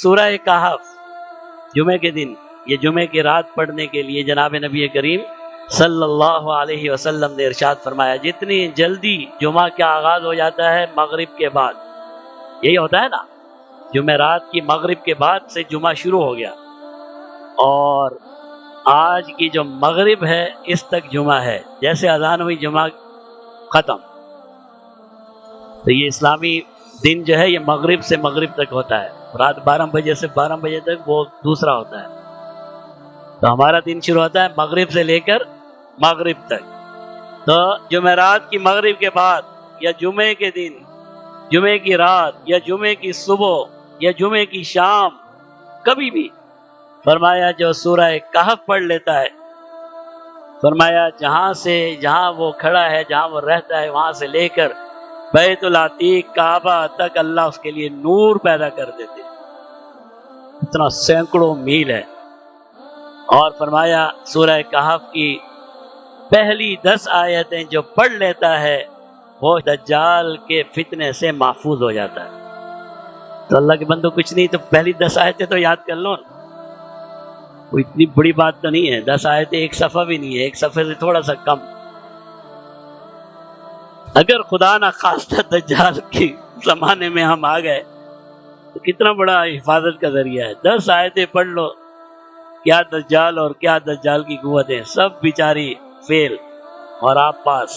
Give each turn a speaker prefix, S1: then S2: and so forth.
S1: سورہ کہف جمعے کے دن، یہ جمعے کی رات پڑھنے کے لیے جناب نبی کریم صلی اللہ علیہ وسلم نے ارشاد فرمایا جتنی جلدی جمعہ کا آغاز ہو جاتا ہے مغرب کے بعد، یہی ہوتا ہے نا، جمعرات کی مغرب کے بعد سے جمعہ شروع ہو گیا، اور آج کی جو مغرب ہے اس تک جمعہ ہے، جیسے اذان ہوئی جمعہ ختم۔ تو یہ اسلامی دن جو ہے یہ مغرب سے مغرب تک ہوتا ہے، رات 12 بجے سے 12 بجے تک وہ دوسرا ہوتا ہے۔ تو ہمارا دن شروع ہوتا ہے مغرب سے لے کر مغرب تک۔ تو جمعرات کی مغرب کے بعد یا جمعے کے دن، جمعے کی رات یا جمعے کی صبح یا جمعے کی شام، کبھی بھی فرمایا جو سورہ کہف پڑھ لیتا ہے، فرمایا جہاں وہ کھڑا ہے، جہاں وہ رہتا ہے، وہاں سے لے کر بیت العتیق کعبہ تک اللہ اس کے لیے نور پیدا کر دیتے، اتنا سینکڑوں میل ہے۔ اور فرمایا سورہ کہف کی پہلی 10 آیتیں جو پڑھ لیتا ہے وہ دجال کے فتنے سے محفوظ ہو جاتا ہے۔ تو اللہ کے بندو کچھ نہیں تو پہلی 10 آیتیں تو یاد کر لو نا، وہ اتنی بڑی بات تو نہیں ہے، 10 آیتیں ایک صفحہ بھی نہیں ہے، ایک صفحے سے تھوڑا سا کم۔ اگر خدا نہ خواستہ دجال کے زمانے میں ہم آ گئے تو کتنا بڑا حفاظت کا ذریعہ ہے۔ 10 آیتیں پڑھ لو، کیا دجال اور کیا دجال کی قوتیں، سب بیچاری فیل اور آپ پاس۔